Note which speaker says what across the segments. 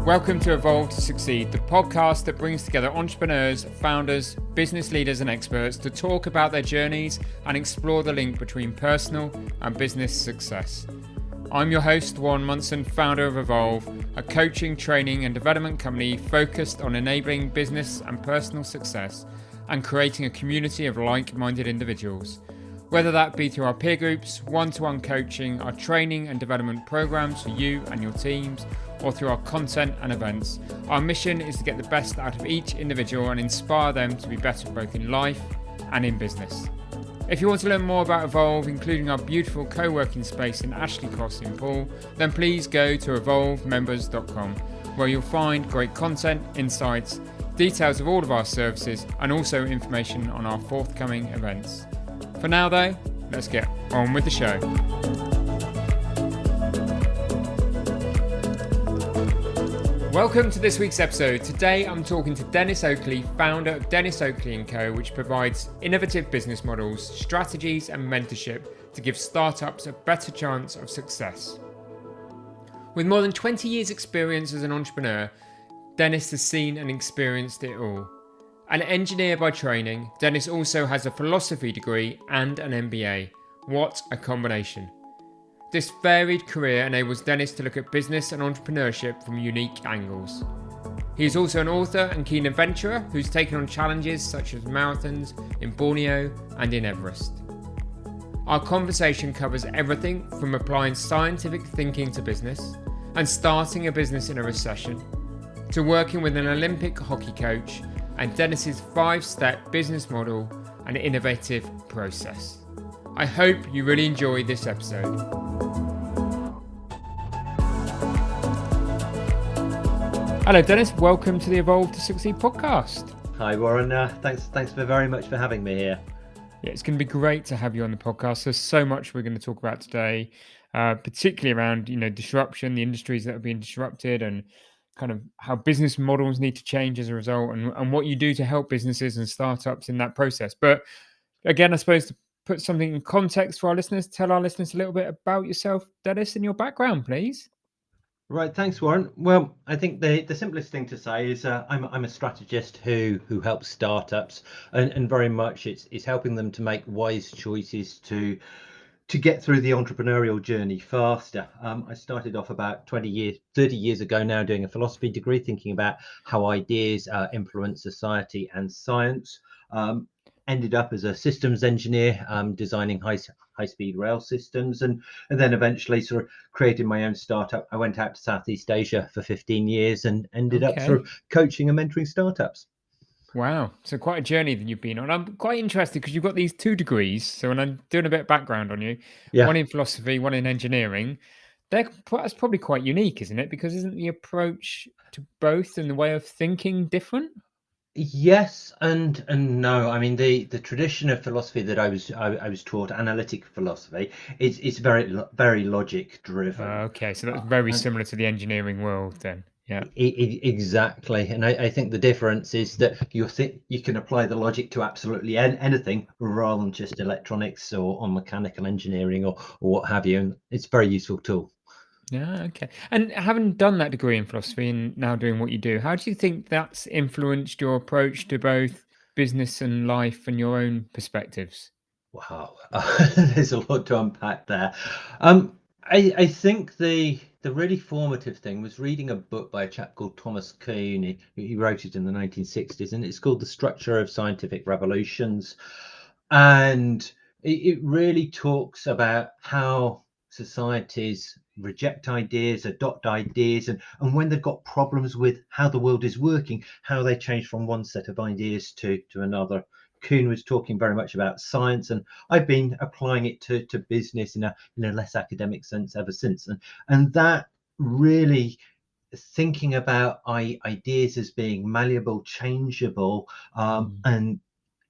Speaker 1: Welcome to Evolve to Succeed, the podcast that brings together entrepreneurs, founders, business leaders and experts to talk about their journeys and explore the link between personal and business success. I'm your host, Warren Munson, founder of Evolve, a coaching, training and development company focused on enabling business and personal success and creating a community of like-minded individuals. Whether that be through our peer groups, one-to-one coaching, our training and development programs for you and your teams, or through our content and events, our mission is to get the best out of each individual and inspire them to be better both in life and in business. If you want to learn more about Evolve, including our beautiful co-working space in Ashley Cross in Poole, then please go to evolvemembers.com, where you'll find great content, insights, details of all of our services, and also information on our forthcoming events. For now though, let's get on with the show. Welcome to this week's episode. Today I'm talking to Denis Oakley, founder of Denis Oakley Co, which provides innovative business models, strategies and mentorship to give startups a better chance of success. With more than 20 years experience as an entrepreneur, Denis has seen and experienced it all. An engineer by training, Denis also has a philosophy degree and an MBA. What a combination. This varied career enables Denis to look at business and entrepreneurship from unique angles. He is also an author and keen adventurer who's taken on challenges such as marathons in Borneo and in Everest. Our conversation covers everything from applying scientific thinking to business and starting a business in a recession, to working with an Olympic hockey coach and Denis's 5-step business model and innovative process. I hope you really enjoyed this episode. Hello Denis, welcome to the Evolve to Succeed podcast.
Speaker 2: Hi Warren, thanks very much for having me here.
Speaker 1: Yeah, it's going to be great to have you on the podcast. There's so much we're going to talk about today, particularly around disruption, the industries that are being disrupted, and kind of how business models need to change as a result, and what you do to help businesses and startups in that process. But again, I suppose to put something in context for our listeners, tell our listeners a little bit about yourself, Denis, and your background, please.
Speaker 2: Right, thanks Warren. Well, I think the simplest thing to say is I'm a strategist who helps startups, and very much it's helping them to make wise choices to get through the entrepreneurial journey faster. I started off about 30 years ago now doing a philosophy degree, thinking about how ideas influence society and science. Ended up as a systems engineer, designing high-speed rail systems, and then eventually sort of created my own startup. I went out to Southeast Asia for 15 years and ended up sort of coaching and mentoring startups.
Speaker 1: Wow. So quite a journey that you've been on. I'm quite interested because you've got these 2 degrees. So when I'm doing a bit of background on you, one in philosophy, one in engineering, that's probably quite unique, isn't it? Because isn't the approach to both and the way of thinking different?
Speaker 2: Yes and no. I mean, the tradition of philosophy that I was taught, analytic philosophy, it's very logic driven.
Speaker 1: Okay, so that's very similar to the engineering world then. Yeah,
Speaker 2: exactly. And I think the difference is that you can apply the logic to absolutely anything rather than just electronics or mechanical engineering or what have you. And it's a very useful tool.
Speaker 1: Yeah, okay. And having done that degree in philosophy and now doing what you do, how do you think that's influenced your approach to both business and life and your own perspectives?
Speaker 2: Wow, there's a lot to unpack there. I think the really formative thing was reading a book by a chap called Thomas Kuhn. He wrote it in the 1960s, and it's called The Structure of Scientific Revolutions. And it really talks about how societies reject ideas, adopt ideas, and when they've got problems with how the world is working, how they change from one set of ideas to another. Kuhn was talking very much about science, and I've been applying it to business in a less academic sense ever since. And that really thinking about ideas as being malleable, changeable, and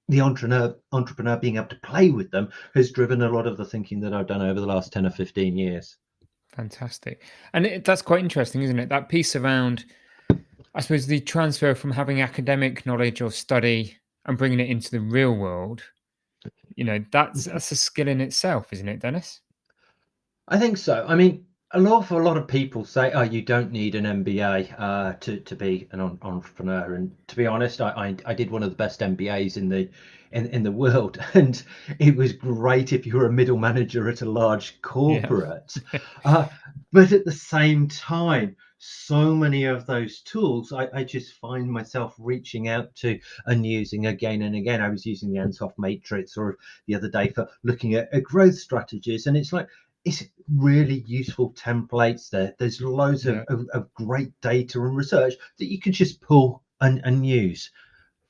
Speaker 2: the entrepreneur being able to play with them has driven a lot of the thinking that I've done over the last 10 or 15 years.
Speaker 1: Fantastic. And that's quite interesting, isn't it? That piece around, I suppose, the transfer from having academic knowledge or study and bringing it into the real world. That's a skill in itself, isn't it, Denis?
Speaker 2: I think so. I mean, an awful lot of people say, "Oh, you don't need an MBA to be an entrepreneur." And to be honest, I did one of the best MBAs in the world, and it was great if you were a middle manager at a large
Speaker 1: Yeah.
Speaker 2: corporate. Uh, but at the same time, so many of those tools, I just find myself reaching out to and using again and again. I was using the Ansoff Matrix or the other day for looking at growth strategies, and it's like, it's really useful templates there. There's loads
Speaker 1: Yeah.
Speaker 2: of great data and research that you can just pull and use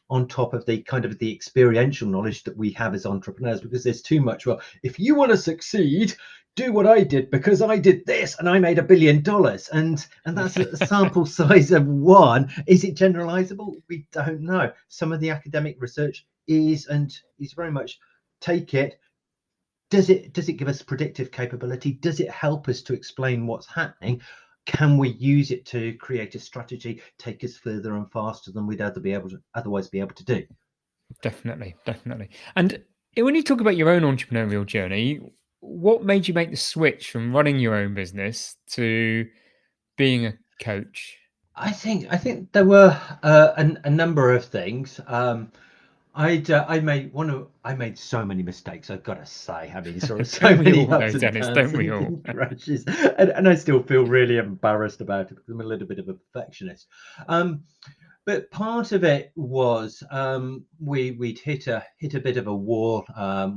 Speaker 2: on top of the kind of the experiential knowledge that we have as entrepreneurs, because there's too much. Well, if you want to succeed, do what I did because I did this and I made $1 billion. And that's a sample size of one. Is it generalizable? We don't know. Some of the academic research is very much take it. Does it give us predictive capability? Does it help us to explain what's happening? Can we use it to create a strategy, take us further and faster than we'd otherwise be able to do?
Speaker 1: Definitely, definitely. And when you talk about your own entrepreneurial journey, what made you make the switch from running your own business to being a coach?
Speaker 2: I think there were a number of things. I made so many mistakes. I've got to say, I mean, sort of so
Speaker 1: Don't we
Speaker 2: many
Speaker 1: all, though,
Speaker 2: ups and
Speaker 1: Dennis?
Speaker 2: downs
Speaker 1: Don't we
Speaker 2: and,
Speaker 1: all?
Speaker 2: and crashes, and I still feel really embarrassed about it because I'm a little bit of a perfectionist. Um, but part of it was we'd hit a bit of a wall.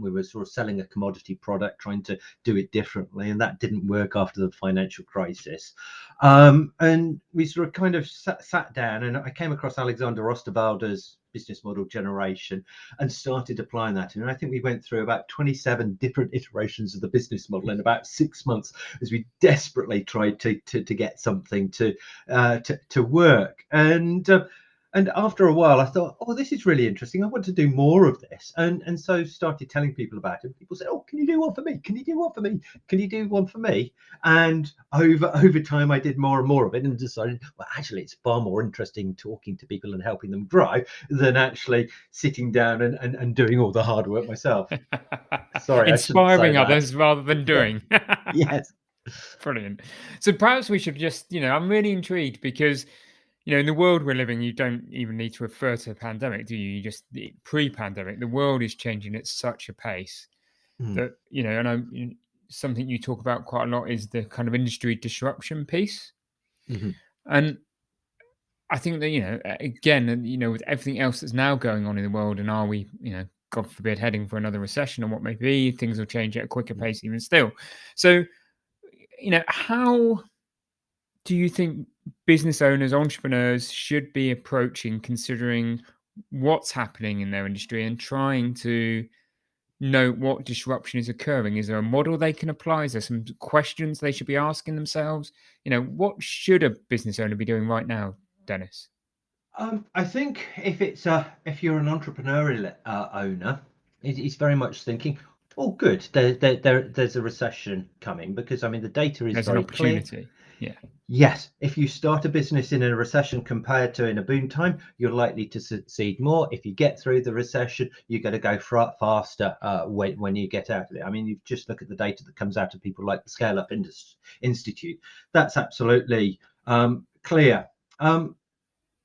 Speaker 2: We were sort of selling a commodity product, trying to do it differently, and that didn't work after the financial crisis. And we sort of kind of sat down, and I came across Alexander Osterwalder's business model generation and started applying that. And I think we went through about 27 different iterations of the business model in about 6 months as we desperately tried to get something to work. And after a while, I thought, oh, this is really interesting. I want to do more of this, and so started telling people about it. People said, oh, can you do one for me? Can you do one for me? Can you do one for me? And over time, I did more and more of it, and decided, well, actually, it's far more interesting talking to people and helping them grow than actually sitting down and doing all the hard work myself. Sorry, I shouldn't say
Speaker 1: Inspiring
Speaker 2: that.
Speaker 1: others rather than
Speaker 2: Yeah.
Speaker 1: doing.
Speaker 2: Yes.
Speaker 1: Brilliant. So perhaps we should just, I'm really intrigued because, in the world we're living, you don't even need to refer to a pandemic, do you? You just pre-pandemic, the world is changing at such a pace
Speaker 2: Mm,
Speaker 1: that, and something you talk about quite a lot is the kind of industry disruption piece.
Speaker 2: mhm,
Speaker 1: And I think that, again, and, with everything else that's now going on in the world, and are we, God forbid, heading for another recession or what may be, things will change at a quicker
Speaker 2: mm.
Speaker 1: pace even still. So, how do you think business owners, entrepreneurs should be approaching considering what's happening in their industry and trying to know what disruption is occurring? Is there a model they can apply? Is there some questions they should be asking themselves? What should a business owner be doing right now, Dennis?
Speaker 2: I think if you're an entrepreneurial owner, it's very much thinking, oh, good, there's a recession coming, because I mean the data is
Speaker 1: There's an
Speaker 2: very clear.
Speaker 1: opportunity. Yeah.
Speaker 2: Yes, if you start a business in a recession compared to in a boom time, you're likely to succeed more. If you get through the recession, you're going to go faster when you get out of it. I mean, you just look at the data that comes out of people like the Scale Up Institute. That's absolutely clear.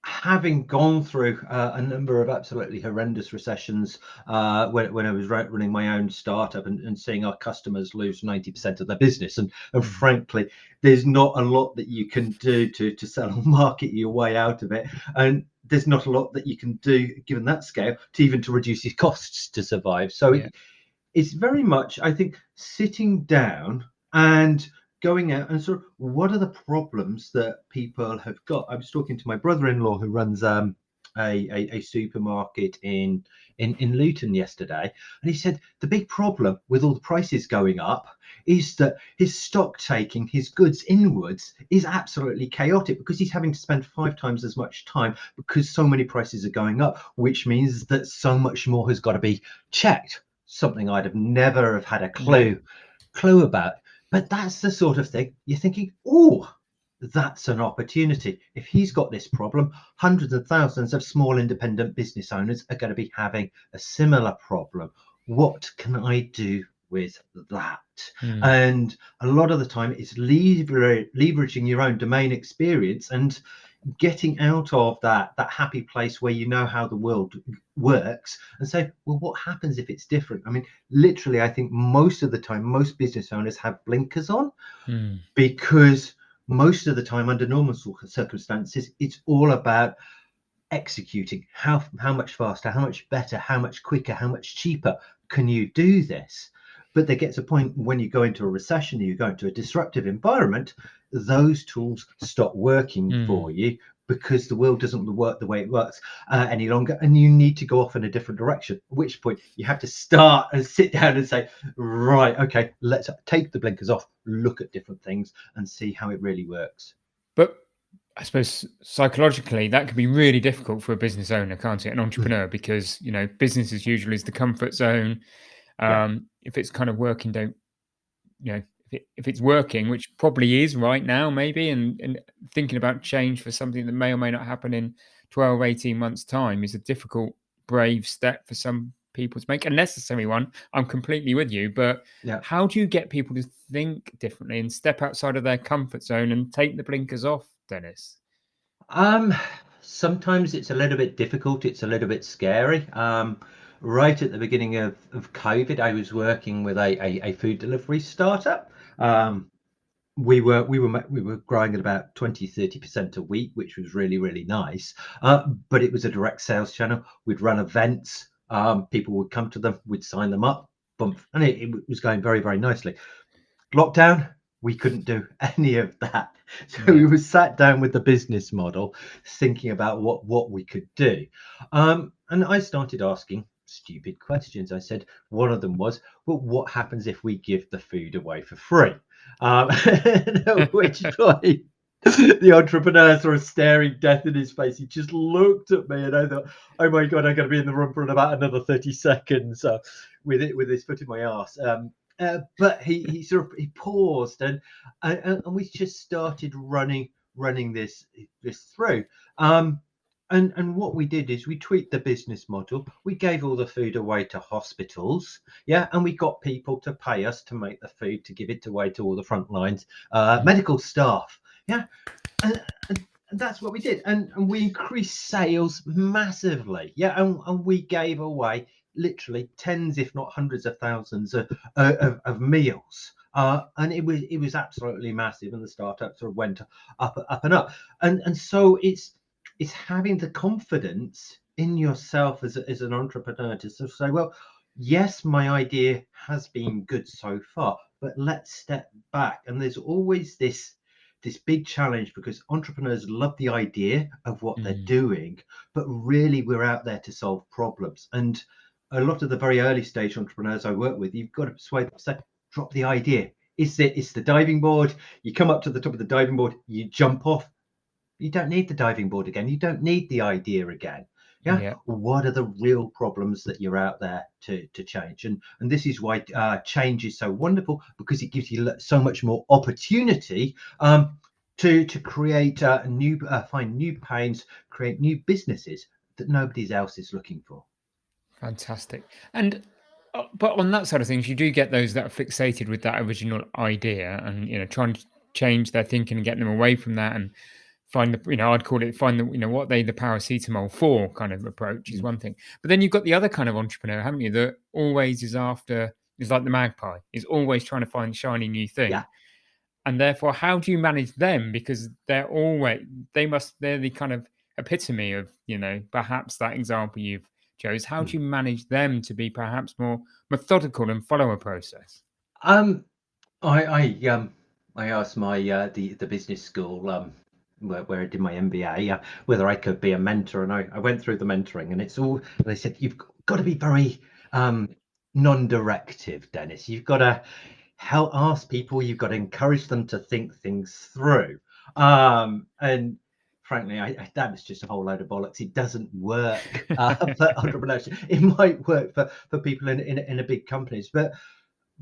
Speaker 2: Having gone through a number of absolutely horrendous recessions when I was running my own startup, and seeing our customers lose 90% of their business, and
Speaker 1: Mm.
Speaker 2: frankly, there's not a lot that you can do to sell or market your way out of it, and there's not a lot that you can do given that scale to even to reduce your costs to survive. So
Speaker 1: Yeah.
Speaker 2: it's very much, I think, sitting down and going out and sort of, what are the problems that people have got? I was talking to my brother-in-law who runs a supermarket in Luton yesterday, and he said the big problem with all the prices going up is that his stock taking his goods inwards is absolutely chaotic, because he's having to spend 5 times as much time because so many prices are going up, which means that so much more has got to be checked, something I'd have never have had a
Speaker 1: Yeah.
Speaker 2: clue about. But that's the sort of thing you're thinking, oh, that's an opportunity. If he's got this problem, hundreds of thousands of small independent business owners are going to be having a similar problem. What can I do with that.
Speaker 1: Mm.
Speaker 2: And a lot of the time it's leveraging your own domain experience and getting out of that happy place where you know how the world works and say, well, what happens if it's different? I mean, literally, I think most of the time most business owners have blinkers on,
Speaker 1: Mm.
Speaker 2: because most of the time under normal circumstances it's all about executing. How much faster, how much better, how much quicker, how much cheaper can you do this? But there gets a point when you go into a recession, you go into a disruptive environment, those tools stop working
Speaker 1: Mm.
Speaker 2: for you because the world doesn't work the way it works any longer, and you need to go off in a different direction. At which point you have to start and sit down and say, right, okay, let's take the blinkers off, look at different things and see how it really works.
Speaker 1: But I suppose psychologically that can be really difficult for a business owner, can't it? An
Speaker 2: Mm.
Speaker 1: entrepreneur, because business as usual is the comfort zone.
Speaker 2: Yeah.
Speaker 1: If it's kind of working, don't if it's working, which probably is right now, maybe, and thinking about change for something that may or may not happen in 12, 18 months' time is a difficult, brave step for some people to make. A necessary one. I'm completely with you. But
Speaker 2: Yeah.
Speaker 1: how do you get people to think differently and step outside of their comfort zone and take the blinkers off, Dennis?
Speaker 2: Um, Sometimes it's a little bit difficult. It's a little bit scary. Right at the beginning of COVID, I was working with a food delivery startup. Um, we were growing at about 20-30% a week, which was really, really nice. But it was a direct sales channel. We'd run events. People would come to them. We'd sign them up. Bump, and it was going very, very nicely. Lockdown, we couldn't do any of that. So we
Speaker 1: Yeah.
Speaker 2: were sat down with the business model, thinking about what we could do. And I started asking stupid questions. I said, one of them was, well, what happens if we give the food away for free? At which point, the entrepreneur sort of staring death in his face. He just looked at me, and I thought, "Oh my god, I'm going to be in the room for about another 30 seconds with his foot in my ass." But he sort of he paused, and we just started running this through. And what we did is we tweaked the business model. We gave all the food away to hospitals, yeah, and we got people to pay us to make the food, to give it away to all the front lines, medical staff, yeah, and that's what we did, and we increased sales massively, yeah, and we gave away literally tens, if not hundreds of thousands of meals. And it was absolutely massive, and the startup sort of went up and up, and so it's having the confidence in yourself as an entrepreneur to sort of say, well, yes, my idea has been good so far, but let's step back. And there's always this big challenge, because entrepreneurs love the idea of what they're
Speaker 1: Mm.
Speaker 2: doing, but really we're out there to solve problems. And a lot of the very early stage entrepreneurs I work with, you've got to persuade them, say, drop the idea. It's the diving board. You come up to the top of the diving board, you jump off. You don't need the diving board again. You don't need the idea again. Yeah.
Speaker 1: Yeah.
Speaker 2: What are the real problems that you're out there to change? And this is why change is so wonderful, because it gives you so much more opportunity to create find new pains, create new businesses that nobody else is looking for.
Speaker 1: Fantastic. And but on that side of things, you do get those that are fixated with that original idea, and trying to change their thinking and get them away from that, and find the I'd call it find the what they the paracetamol for kind of approach is
Speaker 2: Mm.
Speaker 1: one thing. But then you've got the other kind of entrepreneur, haven't you? That always is like the magpie, is always trying to find the shiny new thing.
Speaker 2: Yeah.
Speaker 1: And therefore, how do you manage them? Because they're the kind of epitome of, perhaps that example you've chose. How
Speaker 2: Mm.
Speaker 1: do you manage them to be perhaps more methodical and follow a process?
Speaker 2: Um, I asked my the business school where I did my MBA whether I could be a mentor, and I went through the mentoring, and it's all they said, you've got to be very non-directive, Dennis. You've got to help ask people. You've got to encourage them to think things through. And frankly, that was just a whole load of bollocks. It doesn't work for entrepreneurship. It might work for people in a big companies, but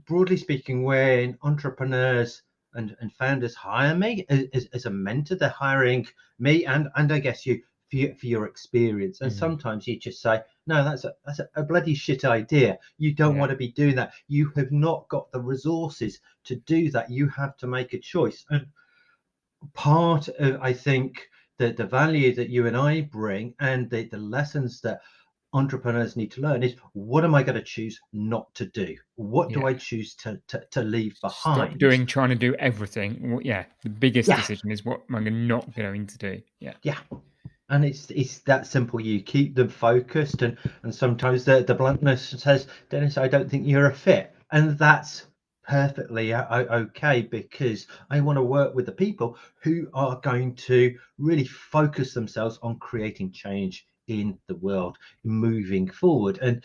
Speaker 2: broadly speaking, when entrepreneurs and founders hire me as a mentor, they're hiring me and I guess you for your experience. And
Speaker 1: Mm.
Speaker 2: sometimes you just say, no, that's a bloody shit idea. You don't
Speaker 1: Yeah.
Speaker 2: want to be doing that. You have not got the resources to do that. You have to make a choice. And part of, I think, the value that you and I bring, and the lessons that entrepreneurs need to learn, is what am I going to choose not to do? What do
Speaker 1: Yeah.
Speaker 2: I choose to leave
Speaker 1: Stop
Speaker 2: behind?
Speaker 1: doing, trying to do everything. Yeah. The biggest
Speaker 2: Yeah,
Speaker 1: decision is what am I not going to do? Yeah.
Speaker 2: yeah. And it's that simple. You keep them focused, and sometimes the bluntness says, Dennis, I don't think you're a fit, and that's perfectly okay, because I want to work with the people who are going to really focus themselves on creating change in the world, moving forward. And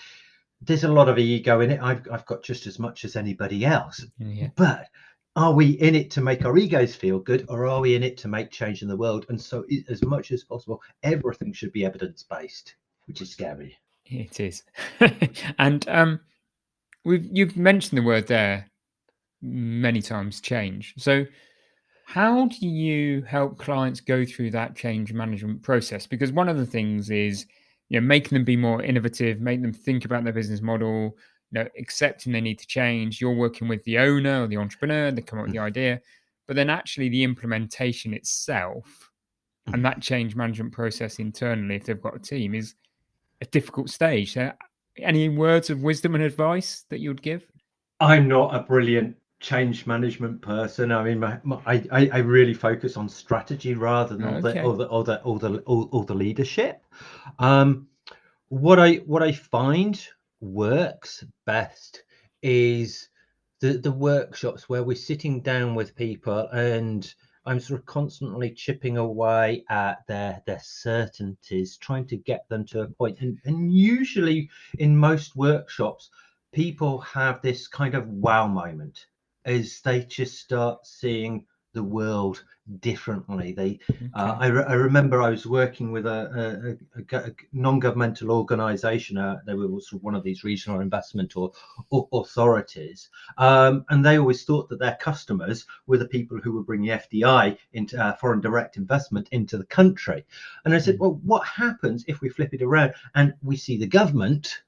Speaker 2: there's a lot of ego in it. I've got just as much as anybody else.
Speaker 1: Yeah.
Speaker 2: But are we in it to make our egos feel good, or are we in it to make change in the world? And so, as much as possible, everything should be evidence based, which is scary.
Speaker 1: It is. And you've mentioned the word there many times, change. So how do you help clients go through that change management process? Because one of the things is, making them be more innovative, make them think about their business model, accepting they need to change. You're working with the owner or the entrepreneur, they come up with the idea, but then actually the implementation itself and that change management process internally, if they've got a team, is a difficult stage. So any words of wisdom and advice that you would give?
Speaker 2: I'm not a brilliant change management person. I mean, I really focus on strategy rather than
Speaker 1: Okay.
Speaker 2: all the leadership. Um, what I find works best is the workshops where we're sitting down with people, and I'm sort of constantly chipping away at their certainties, trying to get them to a point. And usually in most workshops, people have this kind of wow moment as they just start seeing the world differently.
Speaker 1: Okay.
Speaker 2: I remember I was working with a non-governmental organisation. They were sort of one of these regional investment or authorities, and they always thought that their customers were the people who were bringing FDI into foreign direct investment into the country. And I said,
Speaker 1: Mm.
Speaker 2: well, what happens if we flip it around and we see the government,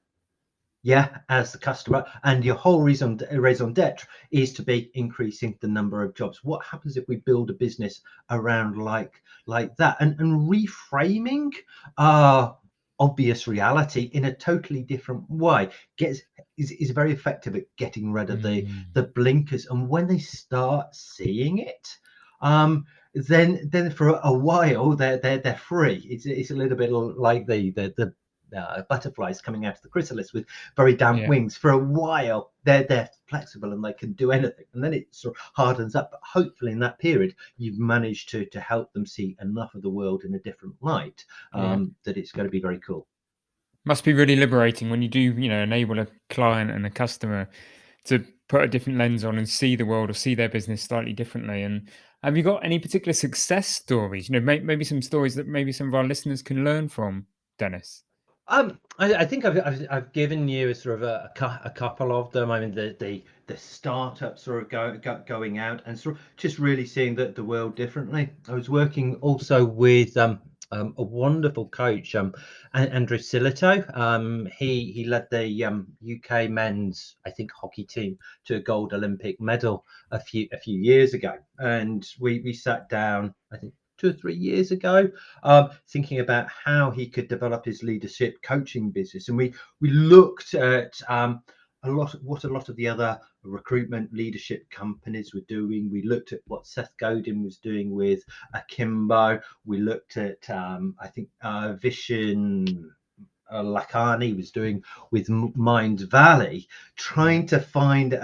Speaker 2: yeah, as the customer, and your whole raison d'etre is to be increasing the number of jobs? What happens if we build a business around like that? And reframing our obvious reality in a totally different way is very effective at getting rid of
Speaker 1: Mm.
Speaker 2: the blinkers. And when they start seeing it, then for a while they're free. It's a little bit like the butterflies coming out of the chrysalis with very damp
Speaker 1: Yeah.
Speaker 2: wings. For a while they're flexible and they can do anything, and then it sort of hardens up. But hopefully in that period you've managed to help them see enough of the world in a different light,
Speaker 1: Yeah.
Speaker 2: that it's going to be very cool.
Speaker 1: Must be really liberating when you do, enable a client and a customer to put a different lens on and see the world or see their business slightly differently. And have you got any particular success stories? Maybe some stories that maybe some of our listeners can learn from, Dennis.
Speaker 2: I think I've given you a sort of a couple of them. I mean, the startup sort of going out and sort of just really seeing the world differently. I was working also with a wonderful coach, Andrew Silito. He led the UK men's, I think, hockey team to a gold Olympic medal a few years ago, and we sat down, I think, 2 or 3 years ago, thinking about how he could develop his leadership coaching business. And we looked at a lot of the other recruitment leadership companies were doing. We looked at what Seth Godin was doing with Akimbo. We looked at I think Vishen Lakhani was doing with Mind Valley,
Speaker 1: Yeah.
Speaker 2: trying to find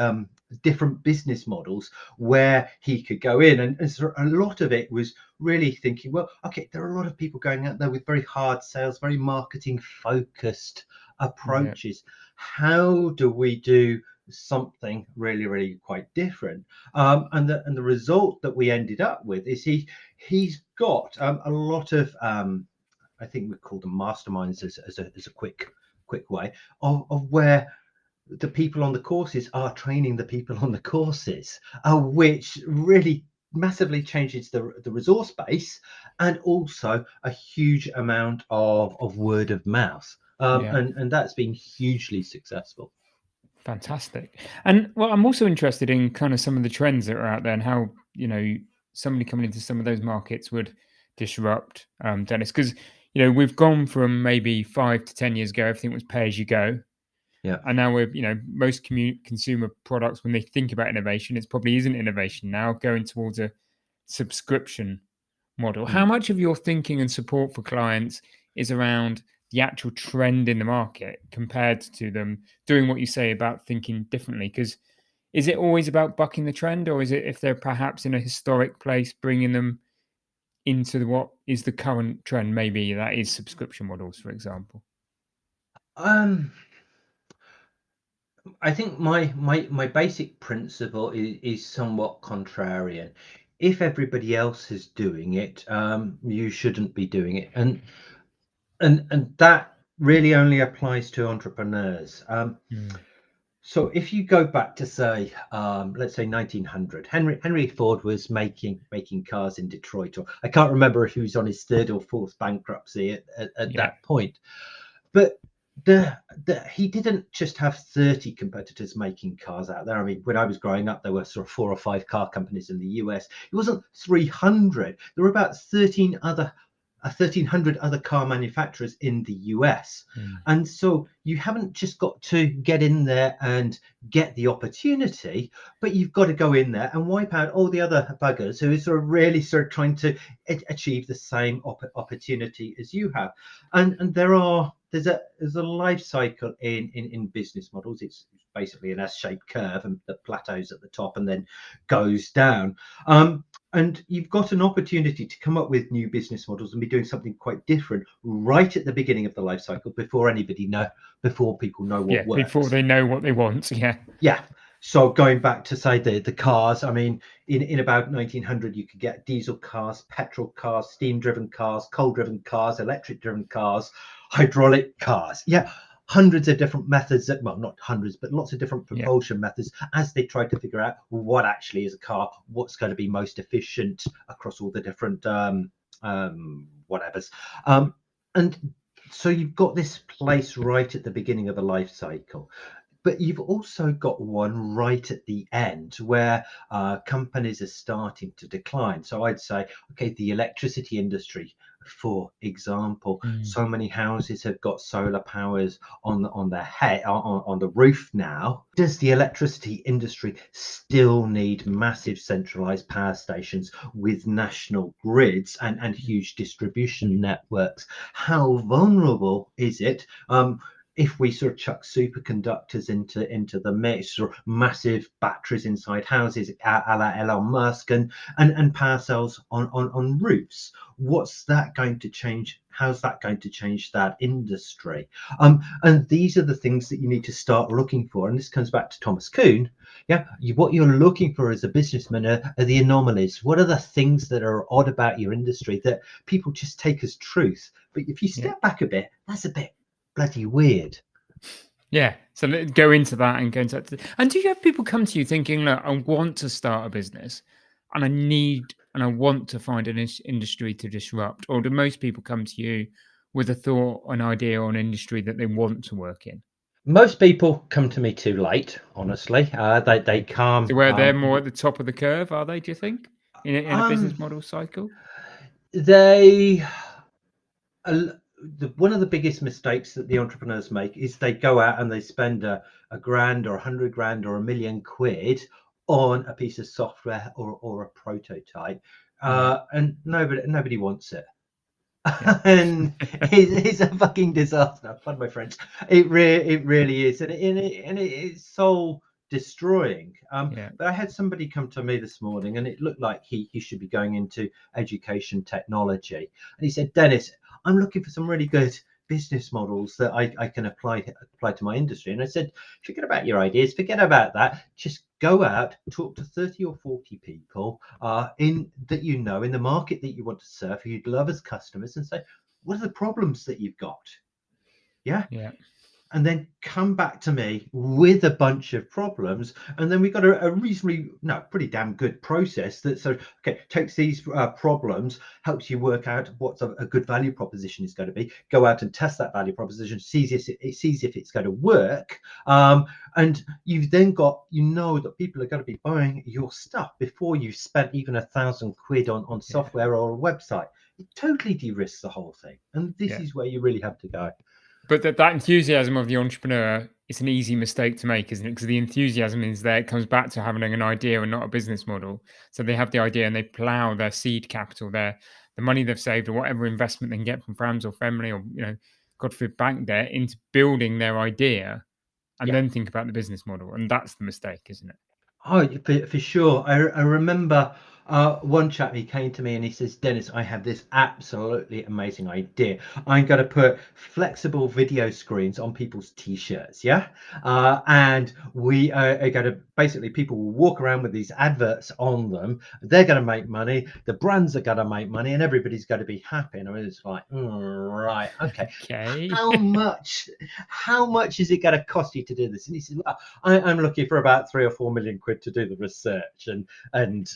Speaker 2: different business models where he could go in. And so a lot of it was really thinking, well, okay, there are a lot of people going out there with very hard sales, very marketing focused
Speaker 1: Yeah.
Speaker 2: approaches. How do we do something really, really quite different? And the result that we ended up with is he's got a lot of I think we call them masterminds as a quick way of where the people on the courses are training the people on the courses, which really massively changes the resource base, and also a huge amount of word of mouth.
Speaker 1: Yeah.
Speaker 2: And that's been hugely successful.
Speaker 1: Fantastic. And well, I'm also interested in kind of some of the trends that are out there and how, somebody coming into some of those markets would disrupt, Dennis. Because, we've gone from maybe 5 to 10 years ago, everything was pay as you go.
Speaker 2: Yeah.
Speaker 1: And now we're, most consumer products, when they think about innovation, it probably isn't innovation now, going towards a subscription model. How
Speaker 2: Mm.
Speaker 1: much of your thinking and support for clients is around the actual trend in the market compared to them doing what you say about thinking differently? Because is it always about bucking the trend, or is it, if they're perhaps in a historic place, bringing them into what is the current trend? Maybe that is subscription models, for example.
Speaker 2: Um, I think my basic principle is somewhat contrarian. If everybody else is doing it, you shouldn't be doing it, and that really only applies to entrepreneurs.
Speaker 1: Mm.
Speaker 2: So if you go back to say, let's say 1900, Henry Ford was making cars in Detroit, or I can't remember if he was on his third or fourth bankruptcy at
Speaker 1: Yeah.
Speaker 2: that point. But he didn't just have 30 competitors making cars out there. I mean, when I was growing up, there were sort of 4 or 5 car companies in the US. It wasn't 300. There were about 1,300 other car manufacturers in the US.
Speaker 1: Mm.
Speaker 2: And so you haven't just got to get in there and get the opportunity, but you've got to go in there and wipe out all the other buggers who are sort of really sort of trying to achieve the same opportunity as you have. And there's a life cycle in business models. It's basically an S-shaped curve and that plateaus at the top and then goes down. And you've got an opportunity to come up with new business models and be doing something quite different right at the beginning of the life cycle before people know
Speaker 1: Yeah.
Speaker 2: what
Speaker 1: Before
Speaker 2: works.
Speaker 1: they know what they want. Yeah.
Speaker 2: Yeah. So going back to say the cars, I mean, in about 1900, you could get diesel cars, petrol cars, steam driven cars, coal driven cars, electric driven cars, hydraulic cars. Yeah, hundreds of different methods that, well, not hundreds, but lots of different
Speaker 1: Yeah.
Speaker 2: propulsion methods as they tried to figure out what actually is a car, what's going to be most efficient across all the different whatevers. And so you've got this place right at the beginning of the life cycle. But you've also got one right at the end where companies are starting to decline. So I'd say, okay, the electricity industry, for example,
Speaker 1: Mm.
Speaker 2: so many houses have got solar powers on their head on the roof now. Does the electricity industry still need massive centralized power stations with national grids and huge distribution networks? How vulnerable is it? If we sort of chuck superconductors into the mix, or massive batteries inside houses, a la Elon Musk, and power cells on roofs, what's that going to change? How's that going to change that industry? And these are the things that you need to start looking for. And this comes back to Thomas Kuhn. Yeah, what you're looking for as a businessman are the anomalies. What are the things that are odd about your industry that people just take as truth? But if you
Speaker 1: Yeah.
Speaker 2: step back a bit, that's a bit bloody weird.
Speaker 1: Yeah. So let's go into that and go into that. And do you have people come to you thinking, look, I want to start a business and I want to find an industry to disrupt? Or do most people come to you with a thought, an idea, or an industry that they want to work in?
Speaker 2: Most people come to me too late, honestly. They
Speaker 1: Okay. So
Speaker 2: come.
Speaker 1: where they're more at the top of the curve, are they, do you think, in a business
Speaker 2: Um,
Speaker 1: model cycle?
Speaker 2: they one of the biggest mistakes that the entrepreneurs make is they go out and they spend a grand or 100 grand or £1 million on a piece of software or a prototype,
Speaker 1: Yeah.
Speaker 2: and nobody wants it.
Speaker 1: Yeah.
Speaker 2: And it's a fucking disaster. Pardon my French. It really is, and it's soul destroying.
Speaker 1: Yeah.
Speaker 2: But I had somebody come to me this morning, and it looked like he should be going into education technology, and he said, "Dennis, I'm looking for some really good business models that I can apply to my industry." And I said, forget about your ideas, forget about that. Just go out, talk to 30 or 40 people in that in the market that you want to serve, who you'd love as customers, and say, what are the problems that you've got? Yeah.
Speaker 1: Yeah.
Speaker 2: and then come back to me with a bunch of problems, and then we got a reasonably, no, pretty damn good process that sort of, okay, takes these problems, helps you work out what a good value proposition is going to be, go out and test that value proposition, sees if it's going to work, and you've then got, that people are going to be buying your stuff before you've spent even £1,000 on
Speaker 1: Yeah.
Speaker 2: software or a website. It totally de-risks the whole thing, and this
Speaker 1: Yeah.
Speaker 2: is where you really have to go.
Speaker 1: But that enthusiasm of the entrepreneur, it's an easy mistake to make, isn't it? Because the enthusiasm is there. It comes back to having an idea and not a business model. So they have the idea and they plow their seed capital, the money they've saved or whatever investment they can get from friends or family or, God forbid, bank debt into building their idea and
Speaker 2: Yeah.
Speaker 1: then think about the business model. And that's the mistake, isn't it?
Speaker 2: Oh, for sure. I remember one chap, he came to me and he says, Dennis, I have this absolutely amazing idea. I'm going to put flexible video screens on people's t-shirts. Yeah. And we are going to, basically, people will walk around with these adverts on them. They're going to make money. The brands are going to make money and everybody's going to be happy. And I mean, it's like, right. Okay.
Speaker 1: Okay.
Speaker 2: How much, how much is it going to cost you to do this? And he said, well, I'm looking for about 3 or 4 million quid to do the research and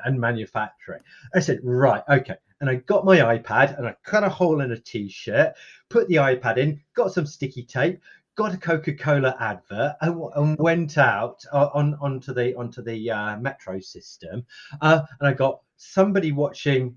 Speaker 2: manufacturing. I said, right, okay. And I got my iPad and I cut a hole in a t-shirt, put the iPad in, got some sticky tape, got a Coca-Cola advert, and went out onto the metro system, and I got somebody watching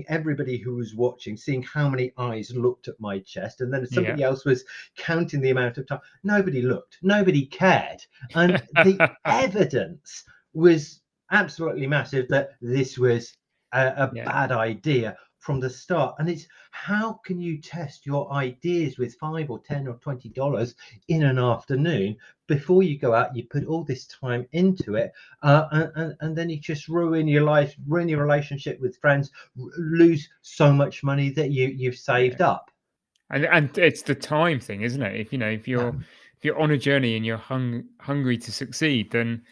Speaker 2: everybody who was watching, seeing how many eyes looked at my chest, and then
Speaker 1: Yeah.
Speaker 2: somebody else was counting the amount of time. Nobody looked, nobody cared, and the evidence was absolutely massive that this was a
Speaker 1: Yeah.
Speaker 2: bad idea from the start. And it's, how can you test your ideas with $5 or $10 or $20 in an afternoon before you go out? You put all this time into it, and then you just ruin your life, ruin your relationship with friends, lose so much money that you've
Speaker 1: Yeah.
Speaker 2: saved up.
Speaker 1: And it's the time thing, isn't it? If
Speaker 2: Yeah.
Speaker 1: you're on a journey and you're hungry to succeed, then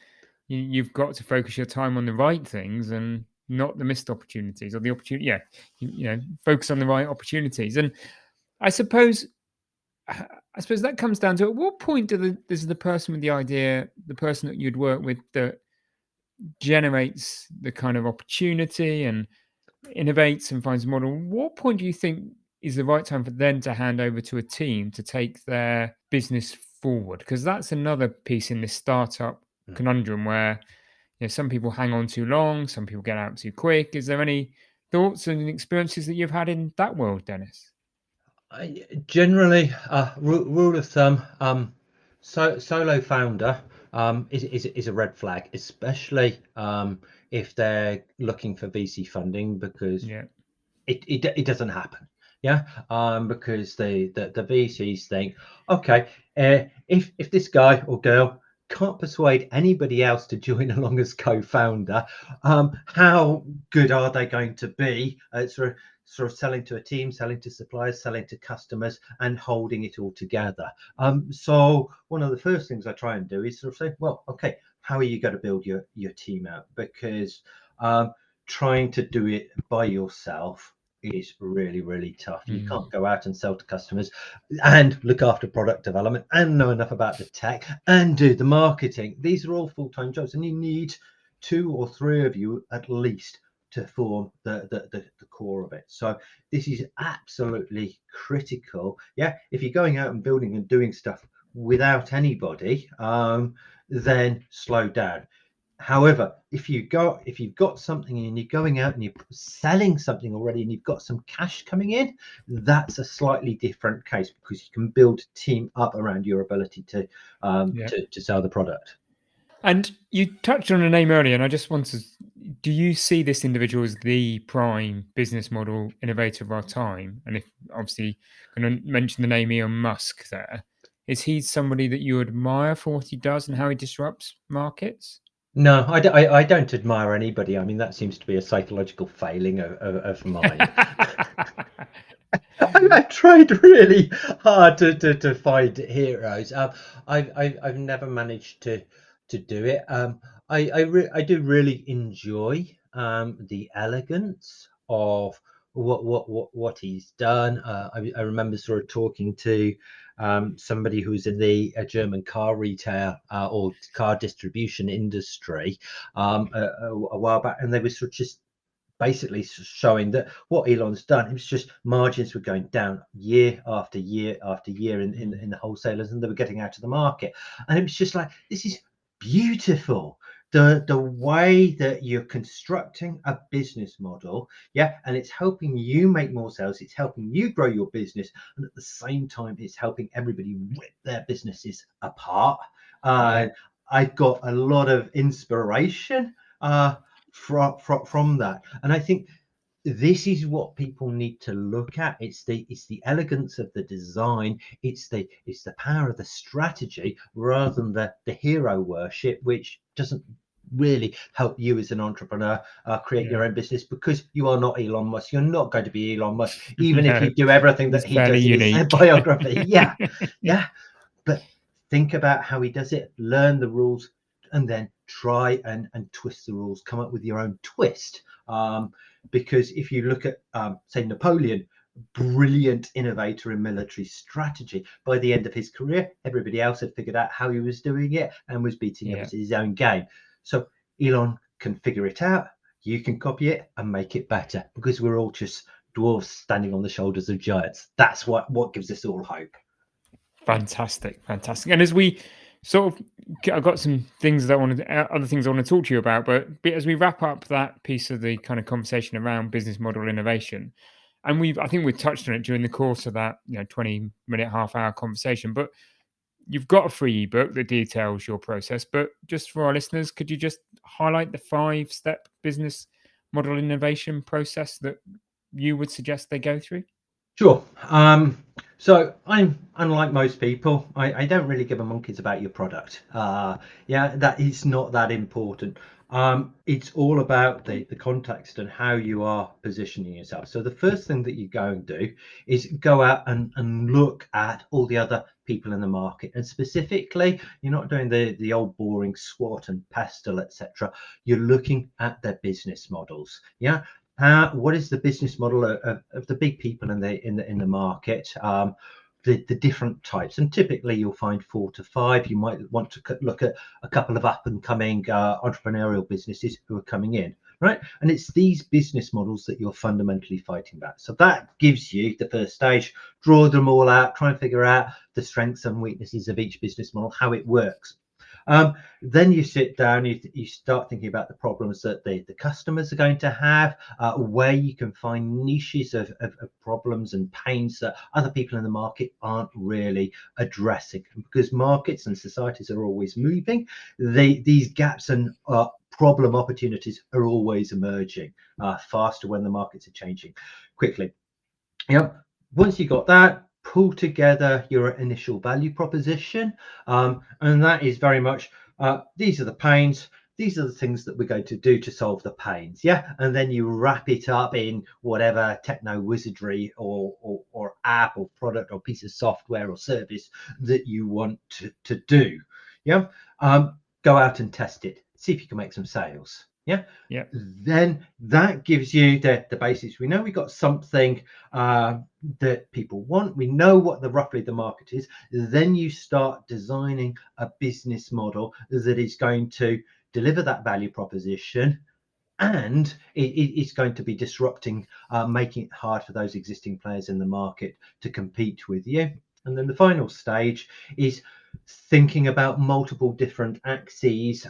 Speaker 1: you've got to focus your time on the right things and not the missed opportunities or the opportunity. Yeah, focus on the right opportunities. And I suppose, I suppose that comes down to, at what point does the person with the idea, the person that you'd work with that generates the kind of opportunity and innovates and finds a model, what point do you think is the right time for them to hand over to a team to take their business forward? Because that's another piece in this startup conundrum where some people hang on too long, some people get out too quick. Is there any thoughts and experiences that you've had in that world, Dennis?
Speaker 2: Generally, rule of thumb, solo founder is a red flag, especially if they're looking for VC funding, because
Speaker 1: Yeah,
Speaker 2: it doesn't happen. Yeah, because the VCs think, okay, if this guy or girl can't persuade anybody else to join along as co-founder, how good are they going to be at sort of selling to a team, selling to suppliers, selling to customers, and holding it all together? So one of the first things I try and do is sort of say, well, okay, how are you going to build your team out? Because trying to do it by yourself is really, really tough. You
Speaker 1: mm,
Speaker 2: can't go out and sell to customers and look after product development and know enough about the tech and do the marketing. These are all full-time jobs, and you need 2 or 3 of you at least to form the core of it. So this is absolutely critical. Yeah, if you're going out and building and doing stuff without anybody, then slow down. However, if you've got something and you're going out and you're selling something already and you've got some cash coming in, that's a slightly different case, because you can build a team up around your ability
Speaker 1: yeah.
Speaker 2: to sell the product.
Speaker 1: And you touched on a name earlier, and I just want to, do you see this individual as the prime business model innovator of our time? And if obviously going to mention the name Elon Musk there, is he somebody that you admire for what he does and how he disrupts markets?
Speaker 2: No, I don't admire anybody. I mean, that seems to be a psychological failing of mine. I've tried really hard to find heroes. I've never managed to do it. I do really enjoy the elegance of what he's done. I remember sort of talking to somebody who's in the German car retail or car distribution industry a while back, and they were sort of just basically showing that what Elon's done, it was just margins were going down year after year after year in the wholesalers, and they were getting out of the market. And it was just like, this is beautiful. The way that you're constructing a business model, yeah, and it's helping you make more sales, it's helping you grow your business, and at the same time, it's helping everybody rip their businesses apart. I've got a lot of inspiration from that, and I think this is what people need to look at. It's the elegance of the design, it's the power of the strategy rather than the hero worship, which doesn't really help you as an entrepreneur create your own business, because you are not Elon Musk. You're not going to be Elon Musk, even if you do everything that he does in his biography. Yeah. But think about how he does it, learn the rules, and then try and twist the rules, come up with your own twist. Because if you look at, say, Napoleon, brilliant innovator in military strategy. By the end of his career, everybody else had figured out how he was doing it and was beating him at his own game. So Elon can figure it out. You can copy it and make it better, because we're all just dwarves standing on the shoulders of giants. That's what gives us all hope.
Speaker 1: Fantastic. And as we sort of, I've got some things that other things I want to talk to you about, but as we wrap up that piece of the kind of conversation around business model innovation, and I think we've touched on it during the course of that 20-minute, half-hour conversation, but you've got a free ebook that details your process. But just for our listeners, could you just highlight the 5-step business model innovation process that you would suggest they go through?
Speaker 2: Sure. So I'm unlike most people. I don't really give a monkeys about your product. That is not that important. It's all about the context and how you are positioning yourself. So the first thing that you go and do is go out and look at all the other people in the market, and specifically, you're not doing the old boring SWOT and pestle, etc. You're looking at their business models. Yeah. What is the business model of the big people in the market? The different types, and typically you'll find 4 to 5. You might want to look at a couple of up and coming entrepreneurial businesses who are coming in, right? And it's these business models that you're fundamentally fighting back. So that gives you the first stage. Draw them all out, try and figure out the strengths and weaknesses of each business model, how it works. Then you sit down, you start thinking about the problems that the customers are going to have, where you can find niches of problems and pains that other people in the market aren't really addressing. Because markets and societies are always moving, these gaps and problem opportunities are always emerging faster when the markets are changing quickly. Once you got that, pull together your initial value proposition, and that is very much these are the pains, these are the things that we're going to do to solve the pains, and then you wrap it up in whatever techno wizardry or app or product or piece of software or service that you want to do. Go out and test it, see if you can make some sales. Then that gives you the basics. We know we got something that people want. We know what roughly the market is. Then you start designing a business model that is going to deliver that value proposition, and it's going to be disrupting, making it hard for those existing players in the market to compete with you. And then the final stage is thinking about multiple different axes.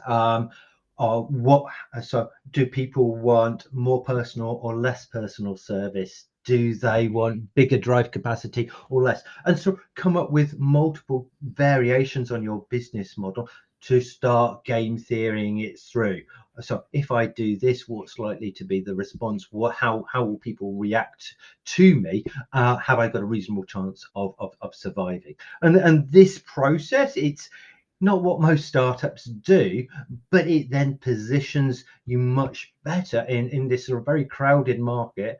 Speaker 2: So do people want more personal or less personal service? Do they want bigger drive capacity or less? And so come up with multiple variations on your business model to start game theorying it through. So if I do this, what's likely to be the response? How will people react to me? Have I got a reasonable chance of surviving? And this process, it's not what most startups do, but it then positions you much better in this sort of very crowded market,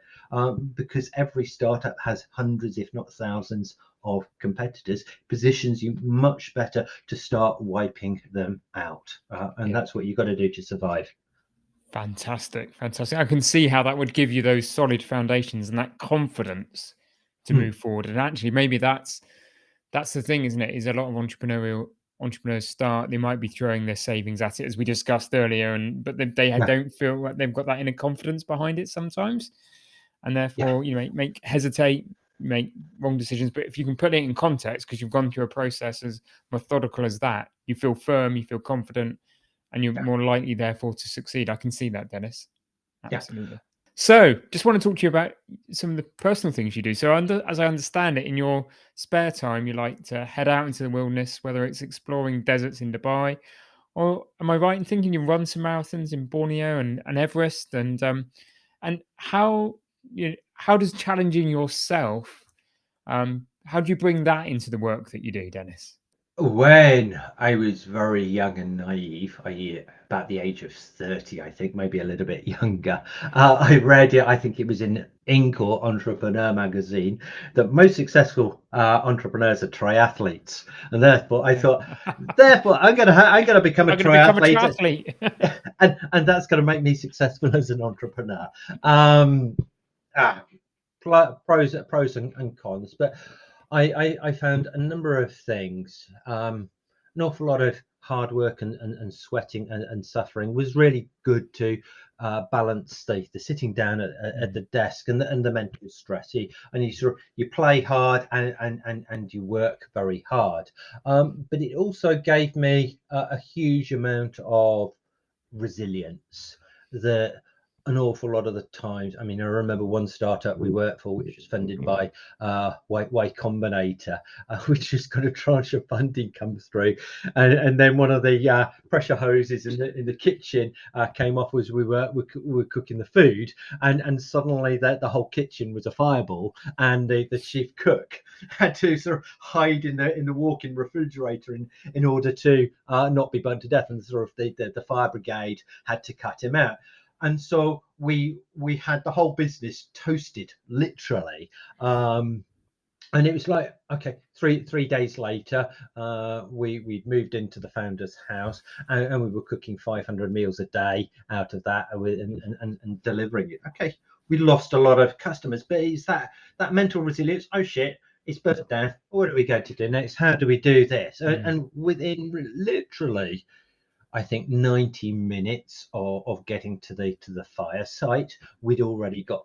Speaker 2: because every startup has hundreds, if not thousands, of competitors. Positions you much better to start wiping them out, and that's what you've got to do to survive.
Speaker 1: Fantastic. I can see how that would give you those solid foundations and that confidence to move forward. And actually, maybe that's That's the thing, isn't it? Is a lot of entrepreneurs start, they might be throwing their savings at it, as we discussed earlier, and but they
Speaker 2: Yeah,
Speaker 1: don't feel like they've got that inner confidence behind it sometimes, and
Speaker 2: yeah,
Speaker 1: therefore make hesitate, make wrong decisions. But if you can put it in context, because you've gone through a process as methodical as that, you feel firm, you feel confident, and you're
Speaker 2: yeah,
Speaker 1: more likely therefore to succeed. I can see that, Dennis.
Speaker 2: yeah.
Speaker 1: Absolutely. So, just want to talk to you about some of the personal things you do. So, as I understand it, in your spare time, you like to head out into the wilderness, whether it's exploring deserts in Dubai, or am I right in thinking you run some marathons in Borneo and Everest? And how does challenging yourself, how do you bring that into the work that you do, Dennis?
Speaker 2: When I was very young and naive, about the age of 30, I think, maybe a little bit younger, I read it, I think it was in Inc. or Entrepreneur magazine, that most successful entrepreneurs are triathletes. And therefore, I
Speaker 1: Yeah.
Speaker 2: thought, therefore, I'm gonna become a
Speaker 1: I'm going to become a
Speaker 2: triathlete,
Speaker 1: triathlete.
Speaker 2: and that's gonna make me successful as an entrepreneur. Um, ah, pros and cons, but I found a number of things. An awful lot of hard work and sweating and suffering was really good to balance the sitting down at
Speaker 1: Mm.
Speaker 2: the desk and the mental stress. And you play hard and you work very hard. But it also gave me a huge amount of resilience that an awful lot of the times. I mean, I remember one startup we worked for, which was funded by Y Combinator, which was got a tranche of funding come through, and then one of the pressure hoses in the kitchen came off as we were cooking the food, and suddenly the whole kitchen was a fireball, and the chief cook had to sort of hide in the walk-in refrigerator in order to not be burnt to death, and sort of the fire brigade had to cut him out. And so we had the whole business toasted, literally. And it was like, okay, three days later, we'd moved into the founder's house, and we were cooking 500 meals a day out of that, and delivering it. Okay, we lost a lot of customers, but it's that mental resilience. Oh shit, it's burnt down. What are we going to do next? How do we do this?
Speaker 1: Mm.
Speaker 2: And within literally, I think 90 minutes of getting to the fire site, we'd already got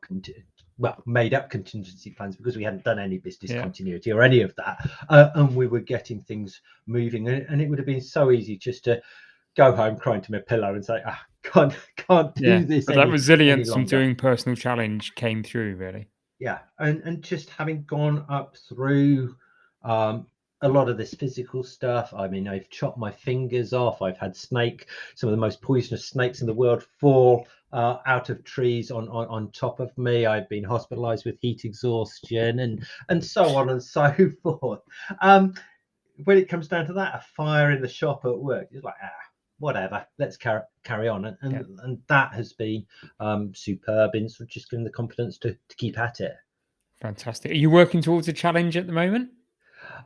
Speaker 2: made up contingency plans, because we hadn't done any business
Speaker 1: Yeah.
Speaker 2: continuity or any of that, and we were getting things moving. And it would have been so easy just to go home crying to my pillow and say, can't
Speaker 1: Yeah.
Speaker 2: do this
Speaker 1: But that
Speaker 2: any
Speaker 1: resilience from
Speaker 2: longer.
Speaker 1: doing personal challenge came through, really.
Speaker 2: Yeah, and just having gone up through um a lot of this physical stuff. I mean, I've chopped my fingers off. I've had some of the most poisonous snakes in the world fall out of trees on top of me. I've been hospitalized with heat exhaustion, and so on and so forth. um when it comes down to that, a fire in the shop at work, it's like, whatever, let's carry on.
Speaker 1: Yeah.
Speaker 2: And that has been superb in sort of just giving the confidence to keep at it.
Speaker 1: Fantastic. Are you working towards a challenge at the moment?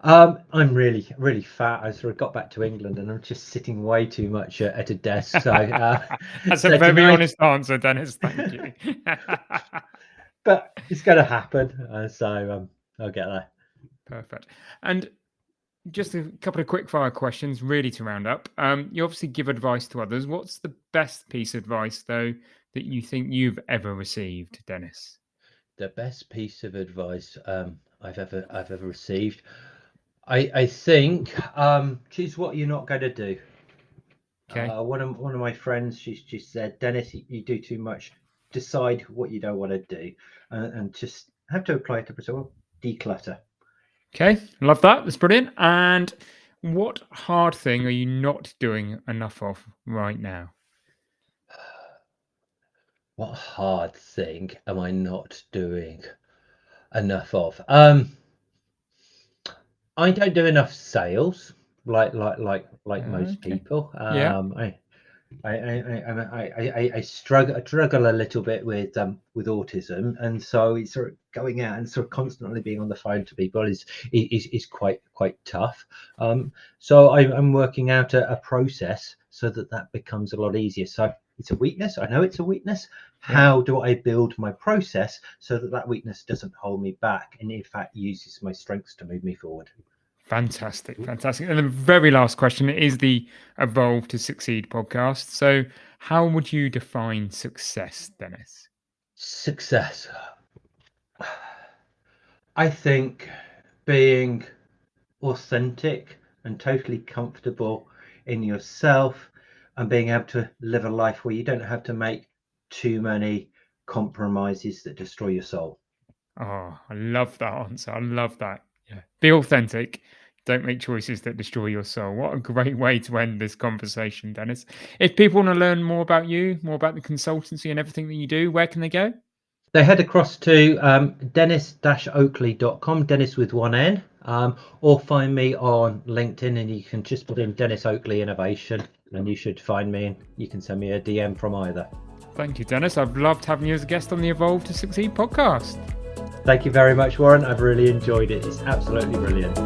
Speaker 2: I'm really, really fat. I sort of got back to England, and I'm just sitting way too much at a desk. So,
Speaker 1: That's a
Speaker 2: so
Speaker 1: very
Speaker 2: tonight,
Speaker 1: honest answer, Dennis. Thank you.
Speaker 2: but it's going to happen. I'll get there.
Speaker 1: Perfect. And just a couple of quick fire questions, really, to round up. You obviously give advice to others. What's the best piece of advice, though, that you think you've ever received, Dennis?
Speaker 2: The best piece of advice I've ever received. I think choose what you're not going to do.
Speaker 1: Okay.
Speaker 2: One of my friends, she said, Dennis, you do too much. Decide what you don't want to do, and just have to apply it to yourself. Declutter.
Speaker 1: Okay. Love that. That's brilliant. And what hard thing are you not doing enough of right now?
Speaker 2: What hard thing am I not doing enough of? I don't do enough sales, like most
Speaker 1: Okay.
Speaker 2: people.
Speaker 1: Yeah.
Speaker 2: I struggle a little bit with autism, and so it's sort of going out and sort of constantly being on the phone to people is quite tough. So I'm working out a process so that becomes a lot easier. So it's a weakness. I know it's a weakness.
Speaker 1: Yeah.
Speaker 2: How do I build my process so that weakness doesn't hold me back, and in fact uses my strengths to move me forward?
Speaker 1: Fantastic. And the very last question is the Evolve to Succeed podcast. So, how would you define success, Deniss?
Speaker 2: Success. I think being authentic and totally comfortable in yourself and being able to live a life where you don't have to make too many compromises that destroy your soul.
Speaker 1: Oh, I love that answer. I love that. Yeah. Be authentic. Don't make choices that destroy your soul. What a great way to end this conversation, Deniss. If people want to learn more about you, more about the consultancy and everything that you do, where can they go?
Speaker 2: They head across to Denis-Oakley.com, Dennis with one N, or find me on LinkedIn, and you can just put in Denis Oakley Innovation and you should find me, and you can send me a DM from either.
Speaker 1: Thank you, Deniss. I've loved having you as a guest on the Evolve to Succeed podcast.
Speaker 2: Thank you very much, Warren. I've really enjoyed it. It's absolutely brilliant.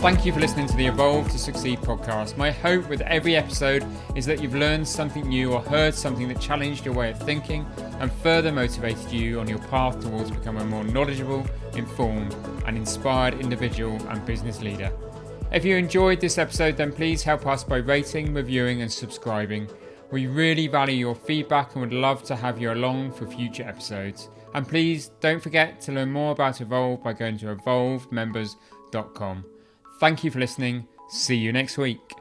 Speaker 1: Thank you for listening to the Evolve to Succeed podcast. My hope with every episode is that you've learned something new or heard something that challenged your way of thinking and further motivated you on your path towards becoming a more knowledgeable, informed, and inspired individual and business leader. If you enjoyed this episode, then please help us by rating, reviewing, and subscribing. We really value your feedback and would love to have you along for future episodes. And please don't forget to learn more about Evolve by going to evolvemembers.com. Thank you for listening. See you next week.